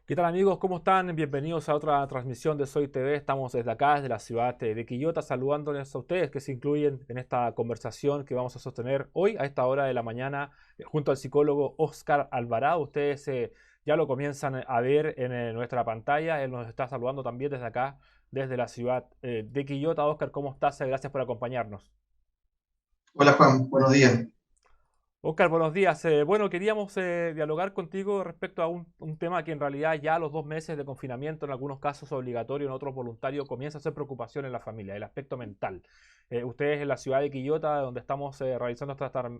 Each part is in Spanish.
¿Qué tal amigos? ¿Cómo están? Bienvenidos a otra transmisión de Soy TV. Estamos desde acá, desde la ciudad de Quillota, saludándoles a ustedes que se incluyen en esta conversación que vamos a sostener hoy a esta hora de la mañana junto al psicólogo Óscar Alvarado. Ustedes ya lo comienzan a ver en nuestra pantalla. Él nos está saludando también desde acá, desde la ciudad de Quillota. Óscar, ¿cómo estás? Gracias por acompañarnos. Hola Juan, buenos días. Oscar, buenos días. Bueno, queríamos dialogar contigo respecto a un tema que en realidad ya a los 2 meses de confinamiento, en algunos casos obligatorio, en otros voluntario, comienza a ser preocupación en la familia, el aspecto mental. Ustedes en la ciudad de Quillota, donde estamos realizando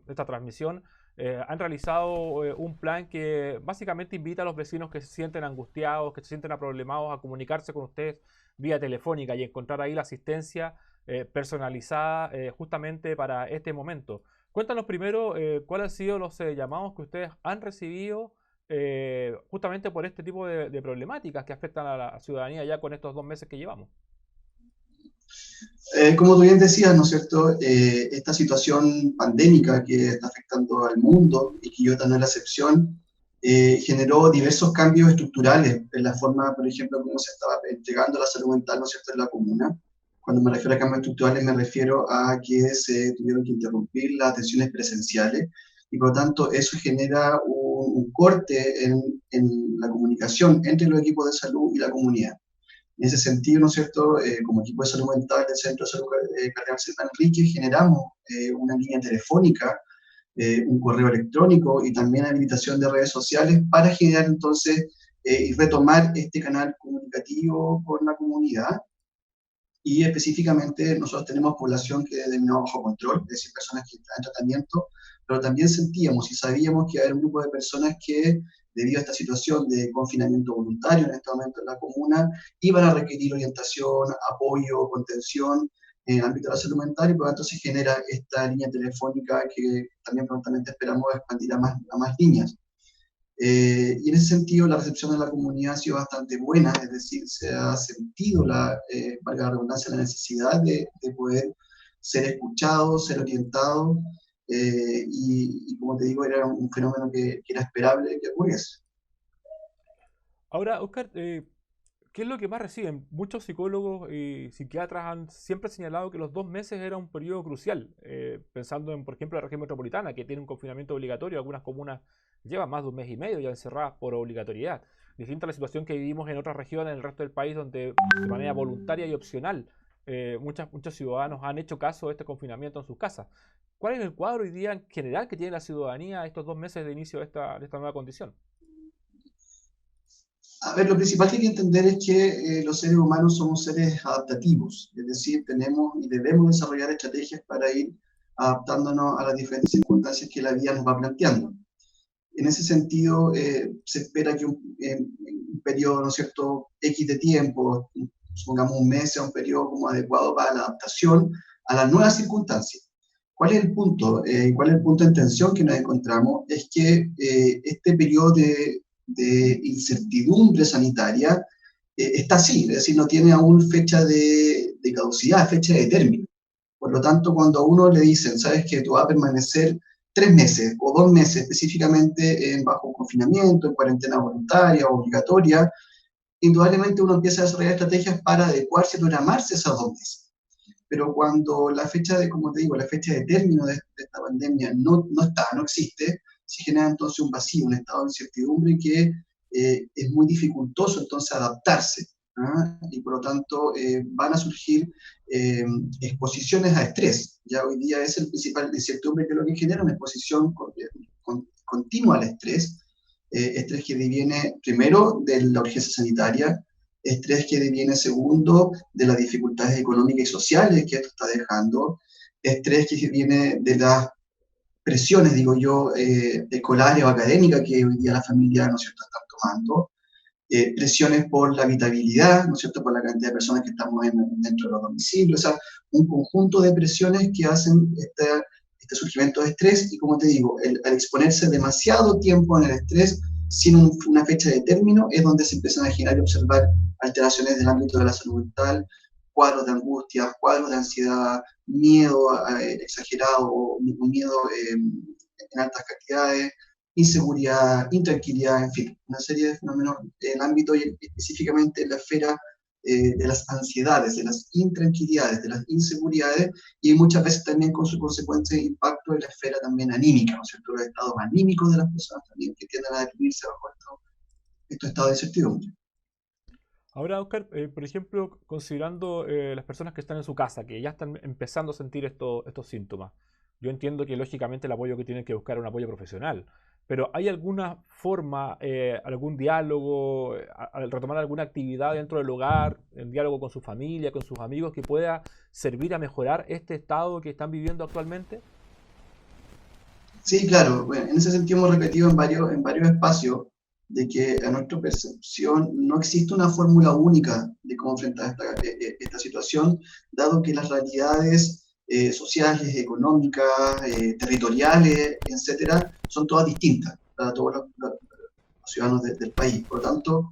esta transmisión, han realizado un plan que básicamente invita a los vecinos que se sienten angustiados, que se sienten problemados a comunicarse con ustedes vía telefónica y encontrar ahí la asistencia personalizada justamente para este momento. Cuéntanos primero cuáles han sido los llamados que ustedes han recibido justamente por este tipo de problemáticas que afectan a la ciudadanía ya con estos 2 meses que llevamos. Como tú bien decías, ¿no es cierto? Esta situación pandémica que está afectando al mundo y Quillota no es la excepción, generó diversos cambios estructurales en la forma, por ejemplo, cómo se estaba entregando la salud mental, ¿no es cierto?, en la comuna. Cuando me refiero a cambios estructurales, me refiero a que se tuvieron que interrumpir las atenciones presenciales y por lo tanto eso genera un corte en la comunicación entre los equipos de salud y la comunidad. En ese sentido, ¿no es cierto?, como equipo de salud mental del Centro de Salud Cardenal San Enrique, generamos una línea telefónica, un correo electrónico y también habilitación de redes sociales para generar entonces y retomar este canal comunicativo con la comunidad. Y específicamente nosotros tenemos población que denominamos bajo control, es decir, personas que están en tratamiento, pero también sentíamos y sabíamos que había un grupo de personas que, debido a esta situación de confinamiento voluntario en este momento en la comuna, iban a requerir orientación, apoyo, contención en el ámbito de la salud mental y por lo tanto se genera esta línea telefónica que también prontamente esperamos expandir a más líneas. Y en ese sentido la recepción de la comunidad ha sido bastante buena, es decir, se ha sentido, valga la redundancia, la necesidad de poder ser escuchado, ser orientado, y como te digo, era un fenómeno que era esperable que ocurriese. Ahora, Oscar, ¿qué es lo que más reciben? Muchos psicólogos y psiquiatras han siempre señalado que los 2 meses era un periodo crucial, pensando en, por ejemplo, la región metropolitana, que tiene un confinamiento obligatorio. Algunas comunas llevan más de un mes y medio ya encerradas por obligatoriedad. Distinta a la situación que vivimos en otras regiones en el resto del país, donde de manera voluntaria y opcional muchos ciudadanos han hecho caso de este confinamiento en sus casas. ¿Cuál es el cuadro hoy día en general que tiene la ciudadanía estos 2 meses de inicio de esta nueva condición? A ver, lo principal que hay que entender es que los seres humanos somos seres adaptativos, es decir, tenemos y debemos desarrollar estrategias para ir adaptándonos a las diferentes circunstancias que la vida nos va planteando. En ese sentido, se espera que un periodo, ¿no es cierto?, X de tiempo, supongamos un mes, sea un periodo como adecuado para la adaptación a las nuevas circunstancias. ¿Cuál es el punto? ¿Cuál es el punto de tensión que nos encontramos? Es que este periodo de incertidumbre sanitaria está así, es decir, no tiene aún fecha de caducidad, fecha de término. Por lo tanto, cuando a uno le dicen, sabes que tú vas a permanecer 3 meses o 2 meses específicamente bajo confinamiento, en cuarentena voluntaria o obligatoria, indudablemente uno empieza a desarrollar estrategias para adecuarse y programarse esos 2 meses. Pero cuando la fecha de, como te digo, la fecha de término de esta pandemia no existe, se genera entonces un vacío, un estado de incertidumbre que es muy dificultoso entonces adaptarse. ¿Ah? Y por lo tanto van a surgir exposiciones a estrés. Ya hoy día es el principal incertidumbre que es lo que genera una exposición continua al estrés, estrés que deviene primero de la urgencia sanitaria, estrés que deviene segundo de las dificultades económicas y sociales que esto está dejando, estrés que viene de las presiones, digo yo, escolares o académicas que hoy día las familias, ¿no es cierto?, están tomando, presiones por la habitabilidad, ¿no es cierto?, por la cantidad de personas que estamos dentro de los domicilios, o sea, un conjunto de presiones que hacen este surgimiento de estrés y, como te digo, al exponerse demasiado tiempo en el estrés sin una fecha de término es donde se empiezan a generar y observar alteraciones del ámbito de la salud mental, cuadros de angustia, cuadros de ansiedad, miedo exagerado o miedo en altas cantidades, inseguridad, intranquilidad, en fin, una serie de fenómenos en el ámbito y específicamente en la esfera de las ansiedades, de las intranquilidades, de las inseguridades y muchas veces también con su consecuencia de impacto en la esfera también anímica, ¿no es cierto? Los estados anímicos de las personas también que tienden a deprimirse bajo estos estados de incertidumbre. Ahora, Oscar, por ejemplo, considerando las personas que están en su casa, que ya están empezando a sentir estos síntomas, yo entiendo que lógicamente el apoyo que tienen que buscar es un apoyo profesional, pero ¿hay alguna forma, algún diálogo, al retomar alguna actividad dentro del hogar, en diálogo con su familia, con sus amigos, que pueda servir a mejorar este estado que están viviendo actualmente? Sí, claro, bueno, en ese sentido hemos repetido en varios espacios de que a nuestra percepción no existe una fórmula única de cómo enfrentar esta situación, dado que las realidades sociales, económicas, territoriales, etcétera, son todas distintas para todos los ciudadanos del país. Por lo tanto,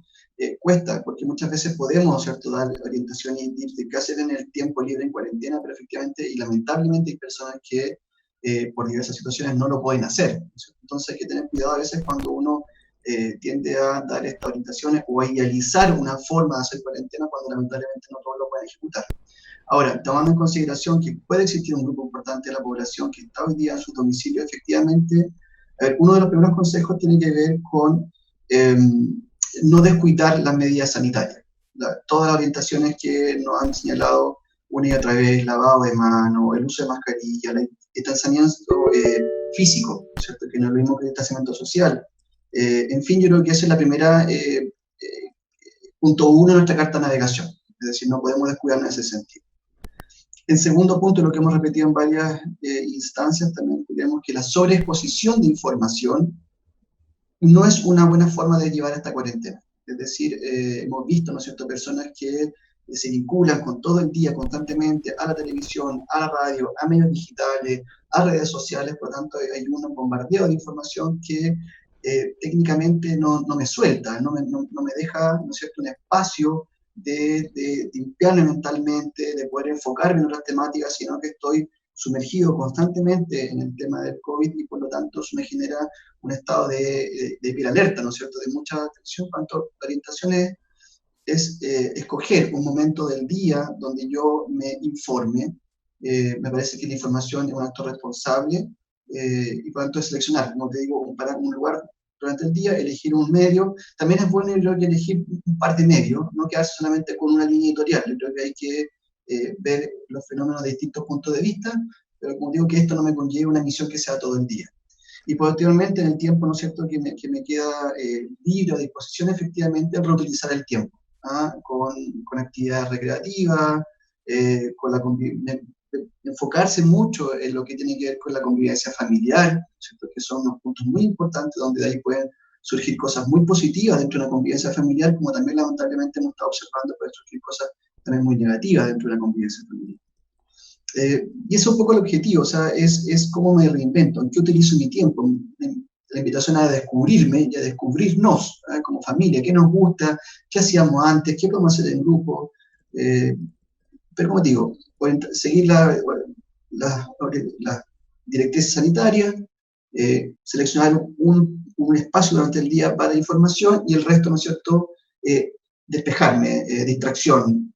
cuesta, porque muchas veces podemos, ¿cierto?, dar orientación y tips de qué hacer en el tiempo libre en cuarentena, pero efectivamente y lamentablemente hay personas que por diversas situaciones no lo pueden hacer. Entonces hay que tener cuidado a veces cuando uno tiende a dar estas orientaciones o a idealizar una forma de hacer cuarentena cuando lamentablemente no todos lo pueden ejecutar. Ahora, tomando en consideración que puede existir un grupo importante de la población que está hoy día en su domicilio, efectivamente, uno de los primeros consejos tiene que ver con no descuidar las medidas sanitarias. Todas las orientaciones que nos han señalado una y otra vez, lavado de manos, el uso de mascarilla, el distanciamiento físico, ¿cierto?, que no es lo mismo que el distanciamiento social. En fin, yo creo que esa es la primera punto uno de nuestra carta de navegación, es decir, no podemos descuidarnos en ese sentido. En segundo punto, lo que hemos repetido en varias instancias, también creemos que la sobreexposición de información no es una buena forma de llevar esta cuarentena. Es decir, hemos visto, ¿no es cierto?, personas que se vinculan con todo el día, constantemente, a la televisión, a la radio, a medios digitales, a redes sociales, por lo tanto hay un bombardeo de información que técnicamente no me suelta, no me deja, ¿no es cierto?, un espacio de limpiarme mentalmente, de poder enfocarme en otras temáticas, sino que estoy sumergido constantemente en el tema del COVID y por lo tanto eso me genera un estado de piel alerta, ¿no es cierto?, de mucha atención. Por tanto, la orientación es escoger un momento del día donde yo me informe. Me parece que la información es un acto responsable y por tanto es seleccionar, como te digo, para un lugar durante el día, elegir un medio. También es bueno, yo creo, que elegir un par de medios, no quedarse solamente con una línea editorial. Yo creo que hay que ver los fenómenos de distintos puntos de vista, pero como digo, que esto no me conlleve una misión que sea todo el día. Y posteriormente, en el tiempo, ¿no es cierto?, que me queda libre a disposición, efectivamente, reutilizar el tiempo, ¿ah?, con actividades recreativas, con enfocarse mucho en lo que tiene que ver con la convivencia familiar, ¿cierto?, que son unos puntos muy importantes donde de ahí pueden surgir cosas muy positivas dentro de una convivencia familiar, como también lamentablemente hemos estado observando, pueden surgir cosas también muy negativas dentro de una convivencia familiar. Y eso es un poco el objetivo, o sea, es cómo me reinvento, en qué utilizo mi tiempo. La invitación a descubrirme y a descubrirnos, ¿eh?, como familia, qué nos gusta, qué hacíamos antes, qué podemos hacer en grupo. Pero como te digo, seguir las directrices sanitarias, seleccionar un espacio durante el día para información y el resto, ¿no es cierto?, despejarme, distracción,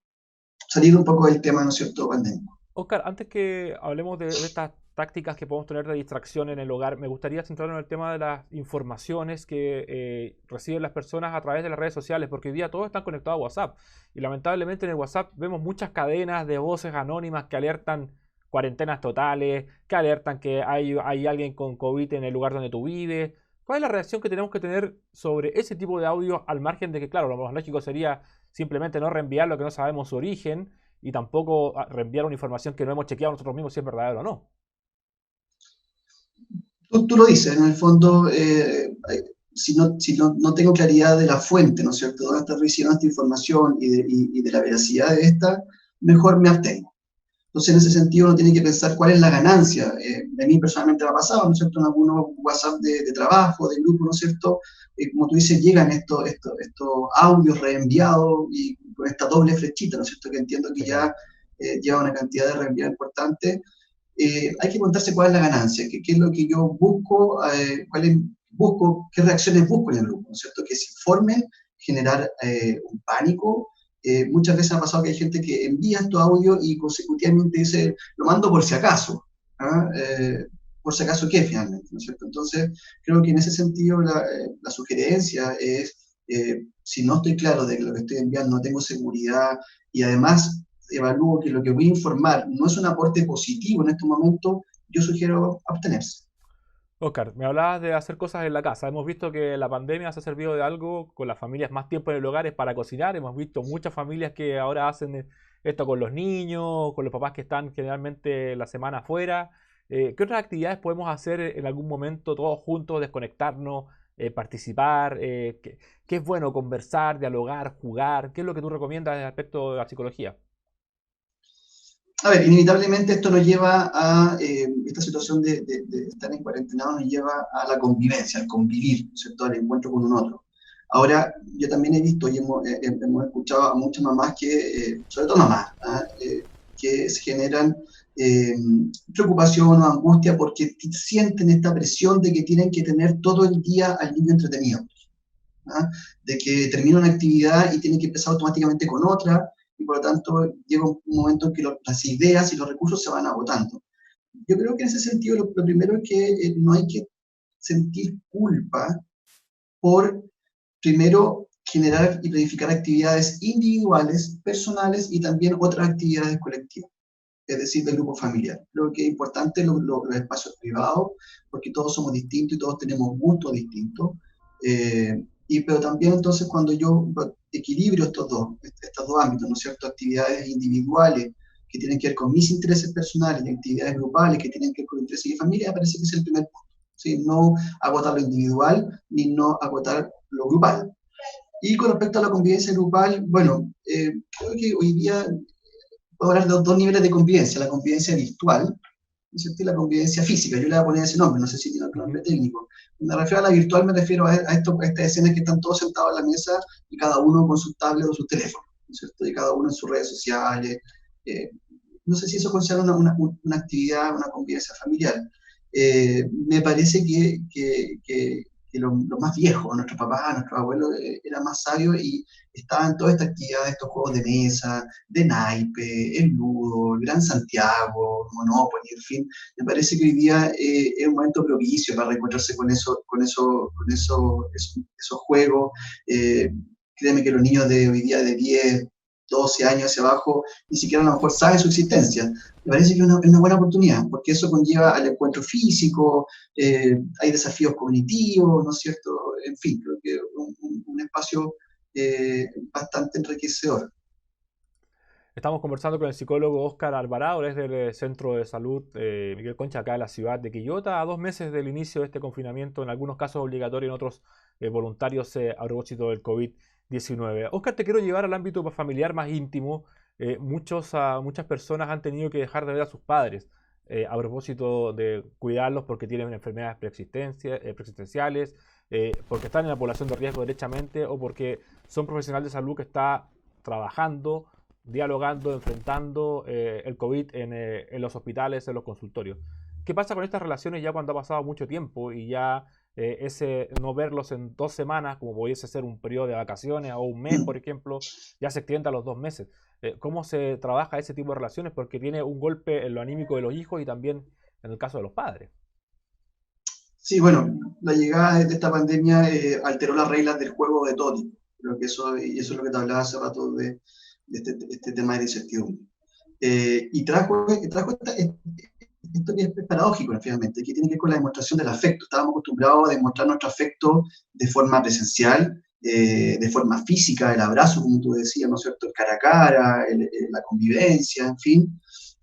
salir un poco del tema, ¿no es cierto?, pandémico. Oscar, antes que hablemos de estas tácticas que podemos tener de distracción en el hogar, me gustaría centrarnos en el tema de las informaciones que reciben las personas a través de las redes sociales, porque hoy día todos están conectados a WhatsApp. Y lamentablemente en el WhatsApp vemos muchas cadenas de voces anónimas que alertan cuarentenas totales, que alertan que hay alguien con COVID en el lugar donde tú vives. ¿Cuál es la reacción que tenemos que tener sobre ese tipo de audio al margen de que, claro, lo más lógico sería simplemente no reenviar lo que no sabemos su origen y tampoco reenviar una información que no hemos chequeado nosotros mismos si es verdadero o no? Tú lo dices, en el fondo, si no tengo claridad de la fuente, ¿no es cierto?, dónde está recibiendo esta información y de la veracidad de esta, mejor me abstengo. Entonces, en ese sentido, uno tiene que pensar cuál es la ganancia. A mí personalmente me ha pasado, ¿no es cierto?, en algunos WhatsApp de trabajo, de grupo, ¿no es cierto?, como tú dices, llegan estos audios reenviados y con esta doble flechita, ¿no es cierto?, que entiendo que Sí. ya lleva una cantidad de reenvíos importante. Hay que preguntarse cuál es la ganancia, qué es lo que yo busco, qué reacciones busco en el grupo, ¿no es cierto? Que se informen, generar un pánico. Muchas veces ha pasado que hay gente que envía estos audios y consecutivamente dice, lo mando por si acaso. ¿Ah? Por si acaso, ¿qué finalmente? ¿No es cierto? Entonces, creo que en ese sentido la sugerencia es, si no estoy claro de que lo que estoy enviando no tengo seguridad y además evalúo que lo que voy a informar no es un aporte positivo en estos momentos, yo sugiero abstenerse. Oscar, me hablabas de hacer cosas en la casa. Hemos visto que la pandemia se ha servido de algo con las familias más tiempo en el hogar es para cocinar. Hemos visto muchas familias que ahora hacen esto con los niños, con los papás que están generalmente la semana afuera. ¿Qué otras actividades podemos hacer en algún momento todos juntos, desconectarnos, participar? ¿Qué es bueno conversar, dialogar, jugar? ¿Qué es lo que tú recomiendas en el aspecto de la psicología? A ver, inevitablemente esto nos lleva a, esta situación de estar en cuarentena nos lleva a la convivencia, al convivir, ¿cierto?, al encuentro con un otro. Ahora, yo también he visto y hemos escuchado a muchas mamás sobre todo mamás, ¿ah? Que se generan eh, preocupación o angustia porque sienten esta presión de que tienen que tener todo el día al niño entretenido. ¿Ah? De que termina una actividad y tiene que empezar automáticamente con otra, y por lo tanto llega un momento en que las ideas y los recursos se van agotando. Yo creo que en ese sentido lo primero es que no hay que sentir culpa por, primero, generar y planificar actividades individuales, personales y también otras actividades colectivas, es decir, del grupo familiar. Creo que es importante los espacios privados, porque todos somos distintos y todos tenemos gustos distintos. Pero también entonces cuando yo equilibrio estos dos ámbitos, ¿no es cierto? Actividades individuales que tienen que ver con mis intereses personales y actividades grupales que tienen que ver con intereses de mi familia, me parece que es el primer punto. ¿Sí? No agotar lo individual ni no agotar lo grupal. Y con respecto a la convivencia grupal, bueno, creo que hoy día puedo hablar de dos niveles de convivencia, la convivencia virtual, ¿no es cierto?, y la convivencia física. Yo le voy a poner ese nombre, no sé si tiene otro nombre Ujú. técnico. Cuando me refiero a la virtual, me refiero a estas escenas que están todos sentados en la mesa y cada uno con su tablet o su teléfono, ¿no es cierto?, y cada uno en sus redes sociales. Eh, no sé si eso considera una actividad, una convivencia familiar. Me parece que los más viejos, nuestros papás, nuestros abuelos, eran más sabios y estaban todas estas actividades, estos juegos de mesa, de naipe, el ludo, el Gran Santiago, Monopoly, en fin. Me parece que hoy día es un momento propicio para reencontrarse con esos juegos. Eh, Créeme que los niños de hoy día de 10, 12 años hacia abajo ni siquiera a lo mejor saben su existencia. Me parece que es una buena oportunidad, porque eso conlleva al encuentro físico, hay desafíos cognitivos, ¿no es cierto? En fin, creo que un espacio bastante enriquecedor. Estamos conversando con el psicólogo Óscar Alvarado, él es del Centro de Salud Miguel Concha, acá de la ciudad de Quillota, a 2 meses del inicio de este confinamiento, en algunos casos obligatorio, en otros voluntarios a propósito del COVID-19. Óscar, te quiero llevar al ámbito familiar más íntimo. Muchas personas han tenido que dejar de ver a sus padres a propósito de cuidarlos porque tienen enfermedades preexistenciales, porque están en la población de riesgo derechamente o porque son profesionales de salud que está trabajando dialogando, enfrentando el COVID en los hospitales, en los consultorios. ¿Qué pasa con estas relaciones ya cuando ha pasado mucho tiempo y ya ese no verlos en 2 semanas, como pudiese ser un periodo de vacaciones o un mes, por ejemplo, ya se extiende a los 2 meses? ¿Cómo se trabaja ese tipo de relaciones? Porque tiene un golpe en lo anímico de los hijos y también en el caso de los padres. Sí, bueno, la llegada de esta pandemia alteró las reglas del juego de todo tipo. Creo que eso es lo que te hablaba hace rato de este tema de incertidumbre. Y trajo esto que es paradójico, finalmente, que tiene que ver con la demostración del afecto. Estábamos acostumbrados a demostrar nuestro afecto de forma presencial, de forma física, el abrazo, como tú decías, ¿no es cierto?, el cara a cara, la convivencia, en fin.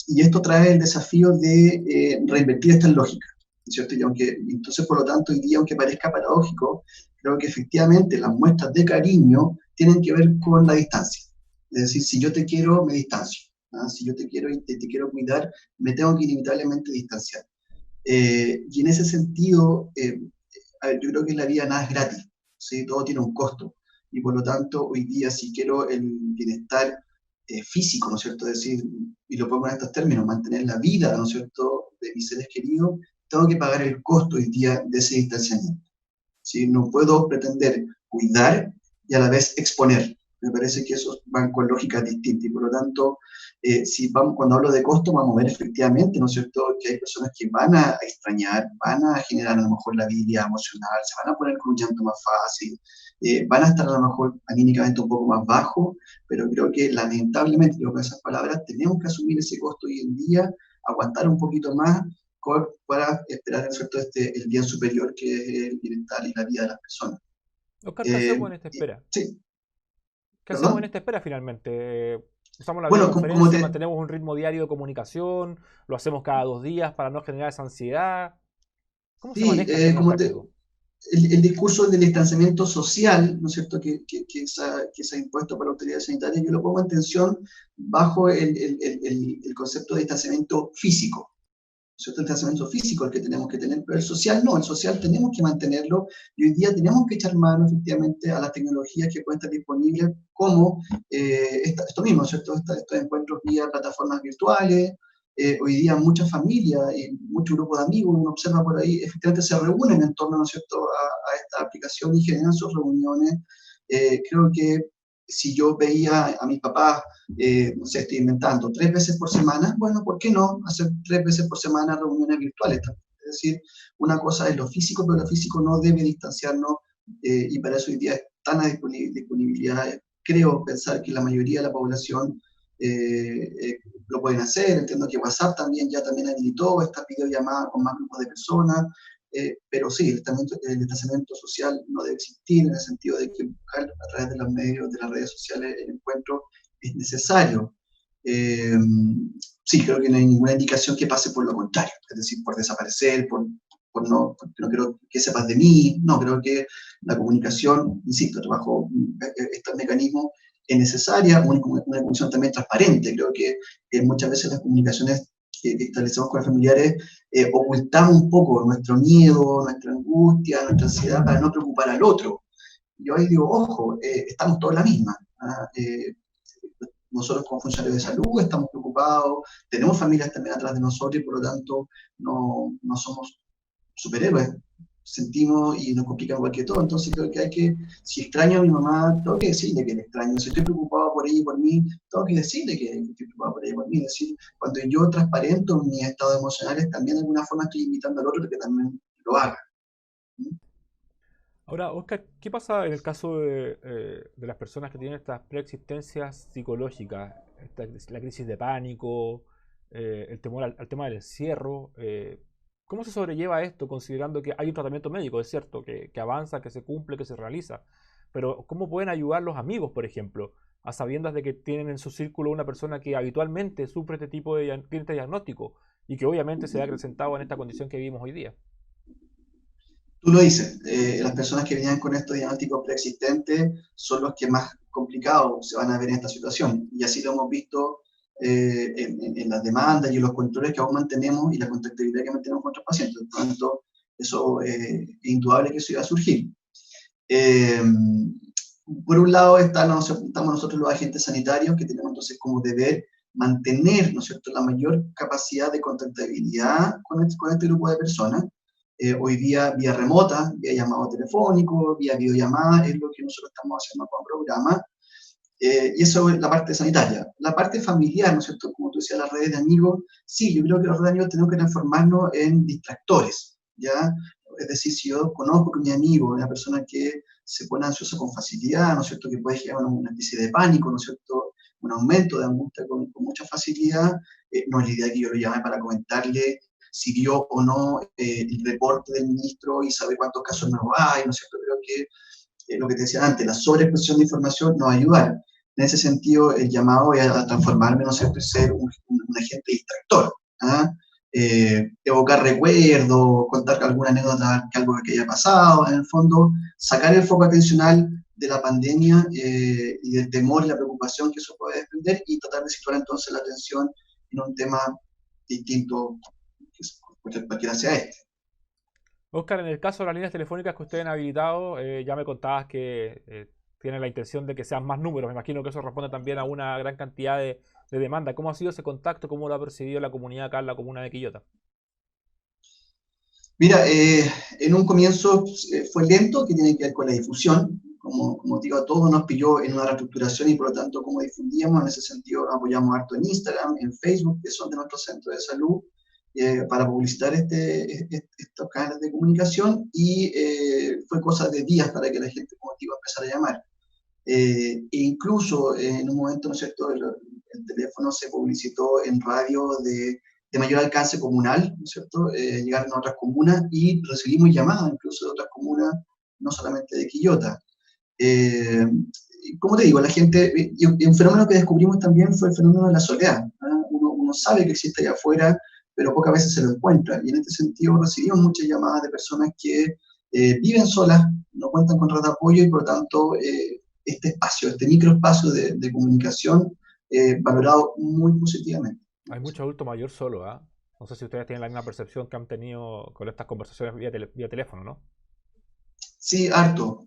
Y esto trae el desafío de reinvertir esta lógica, ¿no es cierto? Entonces, por lo tanto, hoy día, aunque parezca paradójico, creo que efectivamente las muestras de cariño tienen que ver con la distancia. Es decir, si yo te quiero, me distancio. ¿Ah? Si yo te quiero y te quiero cuidar, me tengo que inevitablemente distanciar. Y en ese sentido, a ver, yo creo que la vida nada es gratis, ¿sí? Todo tiene un costo. Y por lo tanto, hoy día, si quiero el bienestar físico, ¿no es cierto? Es decir, y lo pongo en estos términos, mantener la vida, ¿no es cierto?, de mis seres queridos, tengo que pagar el costo hoy día de ese distanciamiento. ¿Sí? No puedo pretender cuidar y a la vez exponer. Me parece que esos van con lógicas distintas y por lo tanto, si vamos, cuando hablo de costo, vamos a ver efectivamente, ¿no es cierto?, que hay personas que van a extrañar, van a generar a lo mejor la habilidad emocional, se van a poner con un llanto más fácil, van a estar a lo mejor anímicamente un poco más bajo, pero creo que lamentablemente, creo que esas palabras, tenemos que asumir ese costo hoy en día, aguantar un poquito más para esperar ¿cierto? El bien superior que es el bienestar y la vida de las personas. Oscar, ¿qué hacemos en esta espera? Sí, ¿Qué hacemos en perdón. esta espera finalmente? ¿Usamos la Bueno, como videoconferencia, te, mantenemos un ritmo diario de comunicación, lo hacemos cada 2 días para no generar esa ansiedad? ¿Cómo se sí, maneja en términos como te, prácticos? el discurso del distanciamiento social, ¿no es cierto?, que se ha impuesto por la autoridad sanitaria, yo lo pongo en tensión bajo el concepto de distanciamiento físico. ¿Cierto? El distanciamiento físico el que tenemos que tener, pero el social no, el social tenemos que mantenerlo y hoy día tenemos que echar mano efectivamente a las tecnologías que pueden estar disponibles como esto mismo, ¿cierto? Estos encuentros vía plataformas virtuales. Hoy día muchas familias y muchos grupos de amigos, uno observa por ahí, efectivamente se reúnen en torno, ¿no es cierto?, a esta aplicación y generan sus reuniones. Creo que si yo veía a mis papás, no sé, estoy inventando, 3 veces por semana, bueno, ¿por qué no hacer 3 veces por semana reuniones virtuales? Es decir, una cosa es lo físico, pero lo físico no debe distanciarnos y para eso hoy día está la disponibilidad. Creo pensar que la mayoría de la población lo pueden hacer. Entiendo que WhatsApp también habilitó estas videollamadas con más grupos de personas. Pero sí, el distanciamiento social no debe existir en el sentido de que buscar a través de los medios, de las redes sociales, el encuentro es necesario. Eh, sí, creo que no hay ninguna indicación que pase por lo contrario, es decir, por desaparecer, porque no quiero que sepas de mí, no, creo que la comunicación, insisto, bajo estos mecanismos es necesaria, una comunicación también transparente, creo que muchas veces las comunicaciones que establecemos con los familiares ocultamos un poco nuestro miedo, nuestra angustia, nuestra ansiedad para no preocupar al otro. Yo ahí digo, ojo, estamos todos en la misma. ¿Ah? Nosotros como funcionarios de salud estamos preocupados, tenemos familias también atrás de nosotros y por lo tanto no somos superhéroes, sentimos y nos complicamos igual que todo, entonces creo que si extraño a mi mamá, tengo que decirle que le extraño, si estoy preocupado por ella y por mí, tengo que decirle que estoy preocupado por ella y por mí, es decir, cuando yo transparento mis estados emocionales, también de alguna forma estoy invitando al otro a que también lo haga. ¿Mm? Ahora, Oscar, ¿qué pasa en el caso de las personas que tienen estas preexistencias psicológicas? La crisis de pánico, el temor al tema del encierro. ¿Cómo se sobrelleva esto considerando que hay un tratamiento médico, es cierto, que avanza, que se cumple, que se realiza? Pero ¿cómo pueden ayudar los amigos, por ejemplo, a sabiendas de que tienen en su círculo una persona que habitualmente sufre este tipo tiene este diagnóstico y que obviamente se ha acrecentado en esta condición que vivimos hoy día? Tú lo dices, las personas que venían con estos diagnósticos preexistentes son los que más complicados se van a ver en esta situación. Y así lo hemos visto en las demandas y en los controles que aún mantenemos y la contactabilidad que mantenemos con otros pacientes. Por lo tanto, eso es indudable que eso iba a surgir. Eh, por un lado estamos nosotros los agentes sanitarios que tenemos entonces como deber mantener, ¿no es cierto?, la mayor capacidad de contactabilidad con este grupo de personas. Hoy día vía remota, vía llamado telefónico, vía videollamada, es lo que nosotros estamos haciendo con el programa. Y eso es la parte sanitaria. La parte familiar, ¿no es cierto? Como tú decías, las redes de amigos, sí, yo creo que las redes de amigos tenemos que transformarnos en distractores, ¿ya? Es decir, si yo conozco que mi amigo es una persona que se pone ansiosa con facilidad, ¿no es cierto? Que puede generar una especie de pánico, ¿no es cierto? Un aumento de angustia con mucha facilidad, no es la idea que yo lo llame para comentarle si vio o no el reporte del ministro y sabe cuántos casos nuevos hay, ¿no es cierto? Creo que lo que te decía antes, la sobreexposición de información nos va a ayudar. En ese sentido, el llamado es a transformarme, ¿no es cierto?, y ser un agente distractor. ¿Ah? Evocar recuerdos, contar alguna anécdota, que algo que haya pasado, en el fondo, sacar el foco atencional de la pandemia y del temor y la preocupación que eso puede desprender y tratar de situar entonces la atención en un tema distinto, que cualquiera sea este. Oscar, en el caso de las líneas telefónicas que ustedes han habilitado, ya me contabas que tienen la intención de que sean más números. Me imagino que eso responde también a una gran cantidad de demanda. ¿Cómo ha sido ese contacto? ¿Cómo lo ha percibido la comunidad acá en la comuna de Quillota? Mira, en un comienzo fue lento, que tiene que ver con la difusión. Como digo, a todos nos pilló en una reestructuración y por lo tanto, como difundíamos, en ese sentido apoyamos harto en Instagram, en Facebook, que son de nuestros centros de salud, para publicitar estos canales de comunicación y fue cosa de días para que la gente, como digo, empezara a llamar. E incluso en un momento, ¿no es cierto?, el teléfono se publicitó en radio de mayor alcance comunal, ¿no es cierto?, llegaron a otras comunas y recibimos llamadas incluso de otras comunas, no solamente de Quillota. Eh, como te digo, la gente, y un fenómeno que descubrimos también fue el fenómeno de la soledad. ¿Ah? Uno sabe que existe allá afuera, pero pocas veces se lo encuentra. Y en este sentido recibimos muchas llamadas de personas que viven solas, no cuentan con red de apoyo y por lo tanto este espacio, este microespacio de comunicación valorado muy positivamente. Hay mucho adulto mayor solo, ¿ah? No sé si ustedes tienen la misma percepción que han tenido con estas conversaciones vía teléfono, ¿no? Harto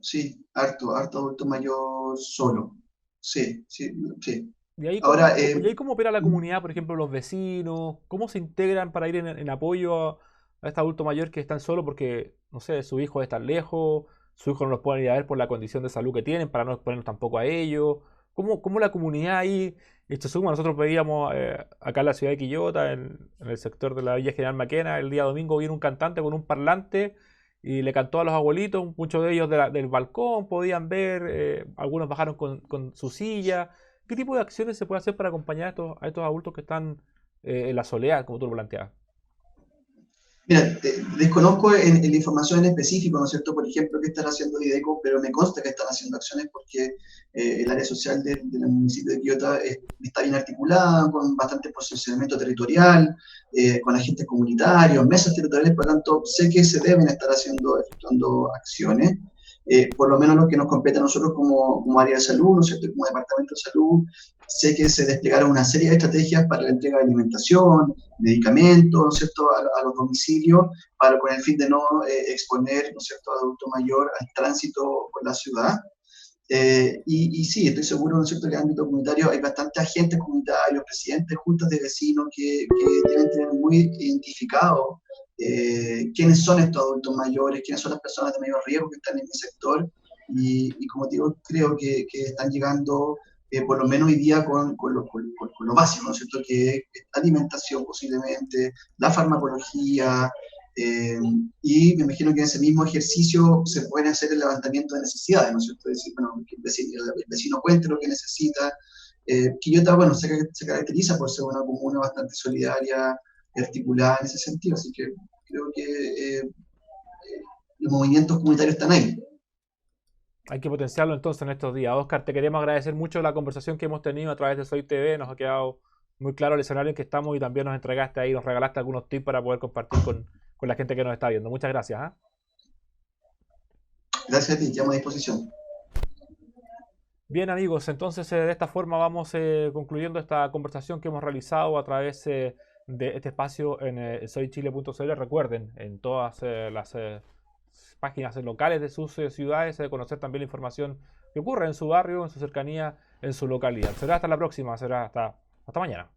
adulto mayor solo. Sí, sí, sí. ¿Y ahí cómo, Ahora, y ahí cómo opera la comunidad, por ejemplo, los vecinos? ¿Cómo se integran para ir en apoyo a este adulto mayor que están solo porque, no sé, su hijo está lejos, su hijo no los puede ir a ver por la condición de salud que tienen, para no exponernos tampoco a ellos? ¿Cómo la comunidad ahí, esto suma? Nosotros veíamos acá en la ciudad de Quillota, en el sector de la Villa General Maquena, el día domingo vino un cantante con un parlante y le cantó a los abuelitos, muchos de ellos del balcón, podían ver, algunos bajaron con su silla. ¿Qué tipo de acciones se puede hacer para acompañar a estos adultos que están en la soledad, como tú lo planteabas? mira, desconozco en la información en específico, ¿no es cierto? Por ejemplo, qué están haciendo Videco, pero me consta que están haciendo acciones porque el área social del municipio de Quillota está bien articulada, con bastante posicionamiento territorial, con agentes comunitarios, mesas territoriales, por lo tanto, sé que se deben estar efectuando acciones. Por lo menos lo que nos compete a nosotros como área de salud, ¿no es cierto? Como departamento de salud, sé que se desplegaron una serie de estrategias para la entrega de alimentación, medicamentos, ¿no es cierto?, a los domicilios, con el fin de no exponer, ¿no es cierto?, al adulto mayor al tránsito por la ciudad. Y sí, estoy seguro, ¿no es cierto?, que en el ámbito comunitario hay bastantes agentes comunitarios, presidentes, juntas de vecinos que deben tener muy identificado quiénes son estos adultos mayores, quiénes son las personas de mayor riesgo que están en el sector. Y como digo, creo que están llegando por lo menos hoy día con lo básico, ¿no es cierto?, que es la alimentación posiblemente, la farmacología, eh, y me imagino que en ese mismo ejercicio se puede hacer el levantamiento de necesidades, ¿no es cierto? Es decir, bueno, que el vecino cuente lo que necesita. Quillota, bueno, se caracteriza por ser una comuna bastante solidaria y articulada en ese sentido, así que creo que los movimientos comunitarios están ahí. Hay que potenciarlo entonces en estos días. Oscar, te queremos agradecer mucho la conversación que hemos tenido a través de Soy TV. Nos ha quedado muy claro el escenario en que estamos y también nos entregaste ahí, nos regalaste algunos tips para poder compartir con la gente que nos está viendo. Muchas gracias. ¿Ah? Gracias a ti, llamo a disposición. Bien amigos, entonces de esta forma vamos concluyendo esta conversación que hemos realizado a través de este espacio en soychile.cl. Recuerden, en todas las páginas locales de sus ciudades, conocer también la información que ocurre en su barrio, en su cercanía, en su localidad. Será hasta la próxima, será hasta mañana.